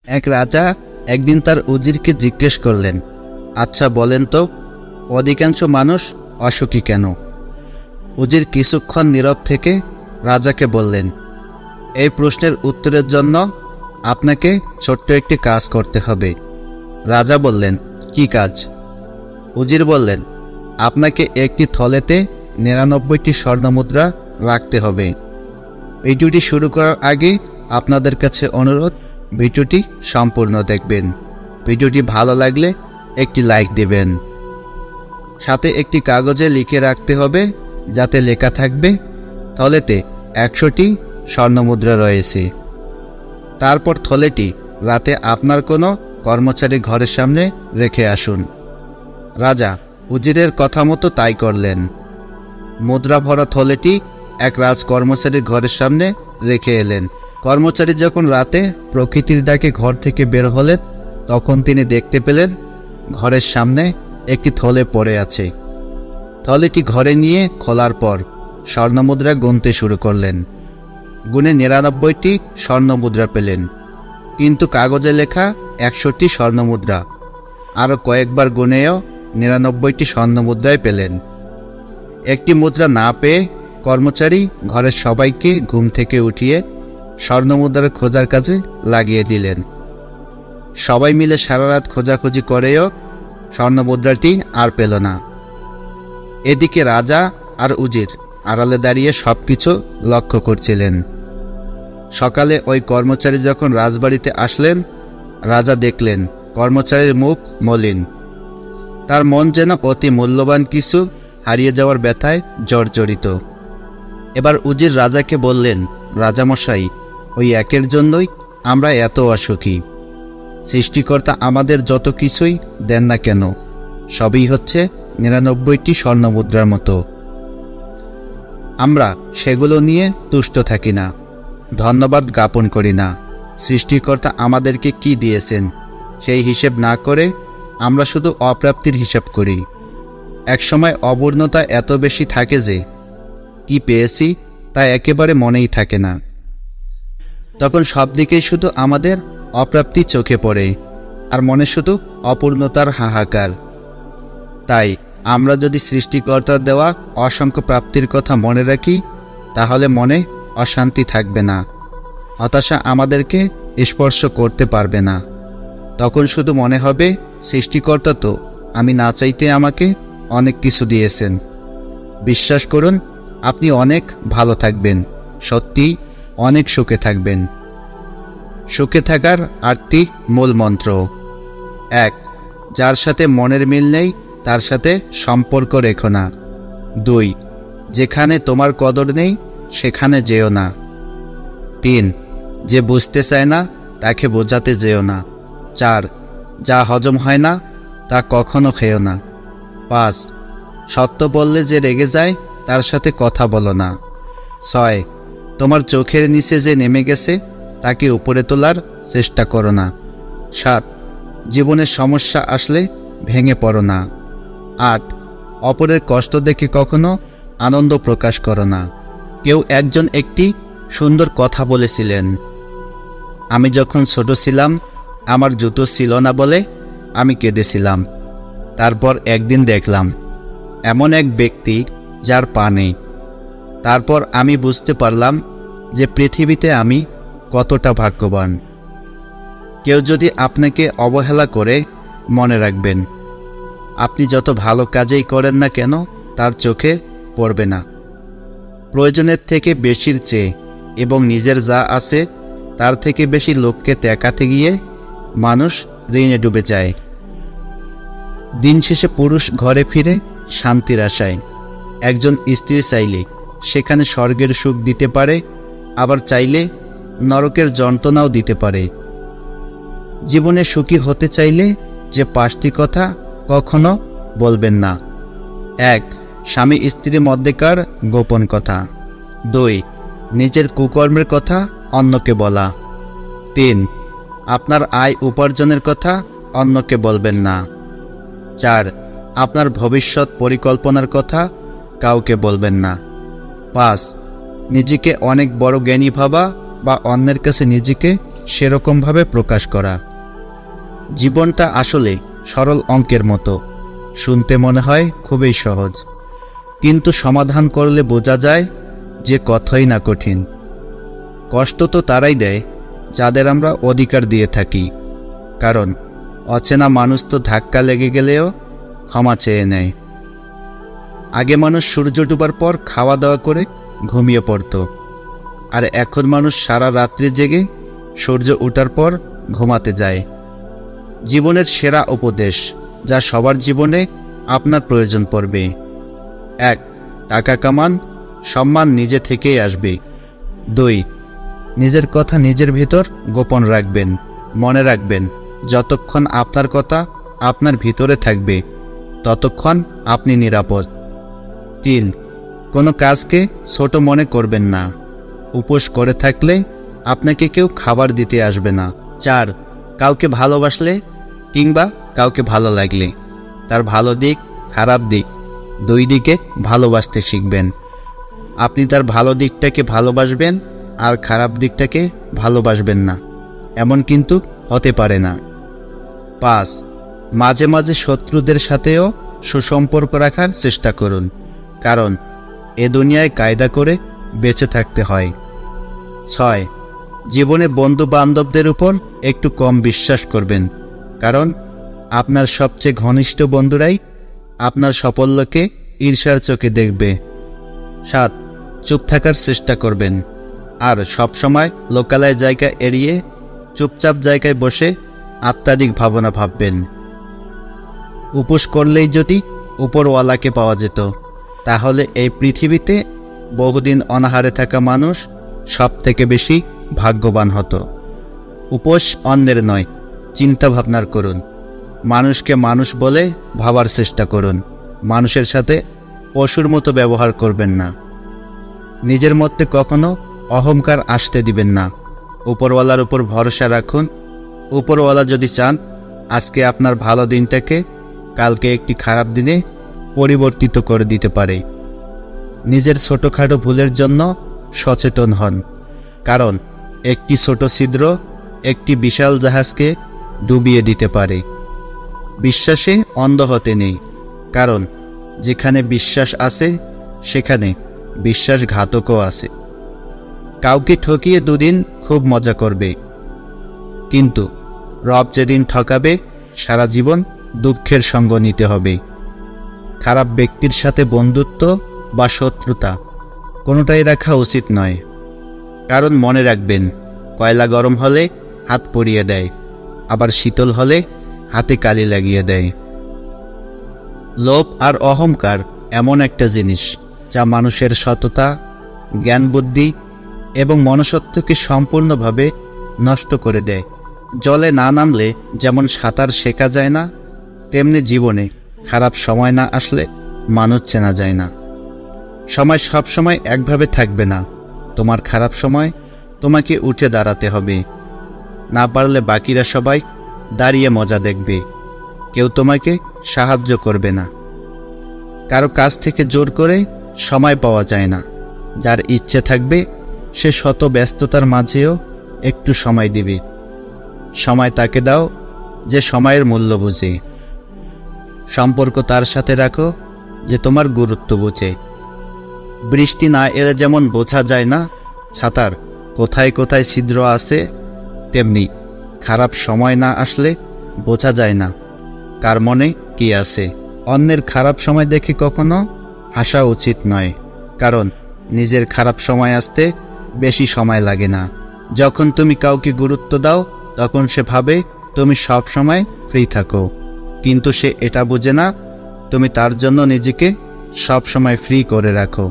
এক রাজা একদিন তার উজিরকে জিজ্ঞেস করলেন, আচ্ছা বলেন তো, অধিকাংশ মানুষ অসুখী কেন? উজির কিছুক্ষণ নীরব থেকে রাজাকে বললেন, এই প্রশ্নের উত্তরের জন্য আপনাকে ছোট্ট একটি কাজ করতে হবে। রাজা বললেন, কি কাজ? উজির বললেন, আপনাকে একটি থলেতে 99টি স্বর্ণমুদ্রা রাখতে হবে। ভিডিওটি শুরু করার আগে আপনাদের কাছে অনুরোধ, ভিডিওটি সম্পূর্ণ দেখবেন। ভিডিওটি ভালো লাগলে একটি লাইক দেবেন। সাথে একটি কাগজে লিখে রাখতে হবে, যাতে লেখা থাকবে থলেতে 100টি স্বর্ণমুদ্রা রয়েছে। তারপর থলেটি রাতে আপনার কোনো কর্মচারী ঘরের সামনে রেখে আসুন। রাজা উজিরের কথা মতো তাই করলেন। মুদ্রা ভরা থলেটি এক রাজকর্মচারীর ঘরের সামনে রেখে এলেন। কর্মচারী যখন রাতে প্রকৃতির ডাকে ঘর থেকে বের হলেন, তখন তিনি দেখতে পেলেন ঘরের সামনে একটি থলে পড়ে আছে। থলেটি ঘরে নিয়ে খোলার পর স্বর্ণমুদ্রা গুনতে শুরু করলেন। গুনে 99টি স্বর্ণমুদ্রা পেলেন, কিন্তু কাগজে লেখা 100টি স্বর্ণমুদ্রা। আরও কয়েকবার গুনেও 99টি স্বর্ণমুদ্রাই পেলেন। একটি মুদ্রা না পেয়ে কর্মচারী ঘরের সবাইকে ঘুম থেকে উঠিয়ে স্বর্ণমুদ্রার খোঁজার কাজে লাগিয়ে দিলেন। সবাই মিলে সারা রাত খোঁজাখুঁজি করেও স্বর্ণমুদ্রাটি আর পেল না। এদিকে রাজা আর উজির আড়ালে দাঁড়িয়ে সবকিছু লক্ষ্য করছিলেন। সকালে ওই কর্মচারী যখন রাজবাড়িতে আসলেন, রাজা দেখলেন কর্মচারীর মুখ মলিন। তার মন যেন অতি মূল্যবান কিছু হারিয়ে যাওয়ার ব্যথায় জর্জরিত। এবার উজির রাজাকে বললেন, রাজামশাই, ওই একের জন্যই আমরা এত অসুখী। সৃষ্টিকর্তা আমাদের যত কিছুই দেন না কেন, সবই হচ্ছে 99টি স্বর্ণমুদ্রার মতো। আমরা সেগুলো নিয়ে তুষ্ট থাকি না, ধন্যবাদ জ্ঞাপন করি না। সৃষ্টিকর্তা আমাদেরকে কি দিয়েছেন সেই হিসেব না করে আমরা শুধু অপ্রাপ্তির হিসাব করি। একসময় অপূর্ণতা এত বেশি থাকে যে কি পেয়েছি তা একেবারে মনেই থাকে না। তখন সব দিকেই শুধু আমাদের অপ্রাপ্তি চোখে পড়ে, আর মনে শুধু অপূর্ণতার হাহাকার। তাই আমরা যদি সৃষ্টিকর্তার দেওয়া অসংখ্য প্রাপ্তির কথা মনে রাখি, তাহলে মনে অশান্তি থাকবে না, হতাশা আমাদেরকে স্পর্শ করতে পারবে না। তখন শুধু মনে হবে, সৃষ্টিকর্তা তো আমি না চাইতে আমাকে অনেক কিছু দিয়েছেন। বিশ্বাস করুন, আপনি অনেক ভালো থাকবেন, সত্যি অনেক সুখে থাকবেন। সুখে থাকার 8টি মূল মন্ত্র। 1. যার সাথে মনের মিল নেই তার সাথে সম্পর্ক রেখো না। 2. যেখানে তোমার কদর নেই সেখানে যেও না। 3. যে বুঝতে চায় না তাকে বোঝাতে যেও না। 4. যা হজম হয় না তা কখনো খেও না। 5. সত্য বললে যে রেগে যায় তার সাথে কথা বলো না। 6. তোমার চোখের নিচে যে নেমে গেছে তাকে উপরে তোলার চেষ্টা করো না। 7. জীবনের সমস্যা আসলে ভেঙে পড়ো না। 8. অপরের কষ্ট দেখে কখনো আনন্দ প্রকাশ করো না। কেউ একজন একটি সুন্দর কথা বলেছিলেন, আমি যখন ছোট ছিলাম আমার জুতো ছিল না বলে আমি কেঁদেছিলাম। তারপর একদিন দেখলাম এমন এক ব্যক্তি যার পা নেই। তারপর আমি বুঝতে পারলাম যে পৃথিবীতে আমি কতটা ভাগ্যবান। কেউ যদি আপনাকে অবহেলা করে, মনে রাখবেন আপনি যত ভালো কাজেই করেন না কেন তার চোখে পড়বে না। প্রয়োজনের থেকে বেশির চেয়ে এবং নিজের যা আছে তার থেকে বেশি লোককে দেখাতে গিয়ে মানুষ ঋণে ডুবে যায়। দিন শেষে পুরুষ ঘরে ফিরে শান্তির আশায়। একজন স্ত্রী চাইলে সেখানে স্বর্গের সুখ দিতে পারে, আবার চাইলে নরকের যন্ত্রণাও দিতে পারে। জীবনে সুখী হতে চাইলে যে 5টি কথা কখনো বলবেন না। 1. স্বামী স্ত্রীর মধ্যেকার গোপন কথা। 2. নিজের কুকর্মের কথা অন্যকে বলা। 3. আপনার আয় উপার্জনের কথা অন্যকে বলবেন না। 4. আপনার ভবিষ্যৎ পরিকল্পনার কথা কাউকে বলবেন না। 5. নিজেকে অনেক বড় জ্ঞানী ভাবা বা অন্যের কাছে নিজেকে সেরকমভাবে প্রকাশ করা। জীবনটা আসলে সরল অঙ্কের মতো, শুনতে মনে হয় খুবই সহজ, কিন্তু সমাধান করলে বোঝা যায় যে কতই না কঠিন। কষ্ট তো তারাই দেয় যাদের আমরা অধিকার দিয়ে থাকি, কারণ অচেনা মানুষ তো ধাক্কা লেগে গেলেও ক্ষমা চেয়ে নেয়। আগে মানুষ সূর্য ডুবার পর খাওয়া দাওয়া করে ঘুমিয়ে পড়ত, আর এখন মানুষ সারা রাত্রি জেগে সূর্য ওঠার পর ঘুমাতে যায়। জীবনের সেরা উপদেশ যা সবার জীবনে আপনার প্রয়োজন পড়বে: 1. টাকা কামান, সম্মান নিজে থেকেই আসবে। 2. নিজের কথা নিজের ভিতর গোপন রাখবেন। মনে রাখবেন, যতক্ষণ আপনার কথা আপনার ভিতরে থাকবে ততক্ষণ আপনি নিরাপদ। 3. কোনো কাজকে ছোট মনে করবেন না। উপোস করে থাকলে আপনাকে কেউ খাবার দিতে আসবে না। 4. কাউকে ভালোবাসলে কিংবা কাউকে ভালো লাগলে তার ভালো দিক খারাপ দিক দুই দিকে ভালোবাসতে শিখবেন। আপনি তার ভালো দিকটাকে ভালোবাসবেন আর খারাপ দিকটাকে ভালোবাসবেন না, এমন কিন্তু হতে পারে না। 5. মাঝে মাঝে শত্রুদের সাথেও সুসম্পর্ক রাখার চেষ্টা করুন, কারণ এ দুনিয়ায় কায়দা করে বেঁচে থাকতে হয়। 6. জীবনে বন্ধু বান্ধবদের উপর একটু কম বিশ্বাস করবেন, কারণ আপনার সবচেয়ে ঘনিষ্ঠ বন্ধুরাই আপনার সাফল্যকে ঈর্ষার চোখে দেখবে। 7. চুপ থাকার চেষ্টা করবেন, আর সবসময় লোকালয় জায়গা এড়িয়ে চুপচাপ জায়গায় বসে আত্মাধিক ভাবনা ভাববেন। উপোস করলেই যদি উপরওয়ালাকে পাওয়া যেত, তাহলে এই পৃথিবীতে বহুদিন অনাহারে থাকা মানুষ সব থেকে বেশি ভাগ্যবান হতো। উপোস অন্যের নয়, চিন্তা ভাবনার করুন। মানুষকে মানুষ বলে ভাবার চেষ্টা করুন। মানুষের সাথে পশুর মতো ব্যবহার করবেন না। নিজের মধ্যে কখনো অহংকার আসতে দিবেন না। উপরওয়ালার উপর ভরসা রাখুন। উপরওয়ালা যদি চান আজকে আপনার ভালো দিনটাকে কালকে একটি খারাপ দিনে পরিবর্তিত করে দিতে পারে। নিজের ছোটোখাটো ভুলের জন্য সচেতন হন, কারণ একটি ছোট ছিদ্র একটি বিশাল জাহাজকে ডুবিয়ে দিতে পারে। বিশ্বাসে অন্ধ হতে নেই, কারণ যেখানে বিশ্বাস আছে সেখানে বিশ্বাসঘাতকও আছে। কাউকে ঠকিয়ে দুদিন খুব মজা করবে, কিন্তু রব যেদিন ঠকাবে সারা জীবন দুঃখের সঙ্গ নিতে হবে। খারাপ ব্যক্তির সাথে বন্ধুত্ব বা শত্রুতা কোনোটাই রাখা উচিত নয়, কারণ মনে রাখবেন, কয়লা গরম হলে হাত পুড়িয়ে দেয়, আবার শীতল হলে হাতে কালি লাগিয়ে দেয়। লোভ আর অহংকার এমন একটা জিনিস যা মানুষের সততা, জ্ঞান বুদ্ধি এবং মনুষ্যত্বকে সম্পূর্ণভাবে নষ্ট করে দেয়। জলে না নামলে যেমন সাঁতার শেখা যায় না, তেমনি জীবনে খারাপ সময় না আসলে মানুষ চেনা যায় না। সময় সব সময় একভাবে থাকবে না। তোমার খারাপ সময় তোমাকে উঠে দাঁড়াতে হবে। না পারলে বাকিরা সবাই দাঁড়িয়ে মজা দেখবে, কেউ তোমাকে সাহায্য করবে না। কারো কাছ থেকে জোর করে সময় পাওয়া যায় না। যার ইচ্ছে থাকবে সে শত ব্যস্ততার মাঝেও একটু সময় দিবে। সময় তাকে দাও যে সময়ের মূল্য বুঝে। সম্পর্ক তার সাথে রাখো যে তোমার গুরুত্ব বুঝে। বৃষ্টি না এলে যেমন বোঝা যায় না ছাতার কোথায় কোথায় ছিদ্র আছে, তেমনি খারাপ সময় না আসলে বোঝা যায় না কার মনে কি আছে। অন্যের খারাপ সময় দেখে কখনো হাসা উচিত নয়, কারণ নিজের খারাপ সময় আসতে বেশি সময় লাগে না। যখন তুমি কাউকে গুরুত্ব দাও তখন সে ভাবে তুমি সব সময় ফ্রি থাকো, কিন্তু সে এটা বোঝে না তুমি তার জন্য নিজেকে সব সময় ফ্রি করে রাখো।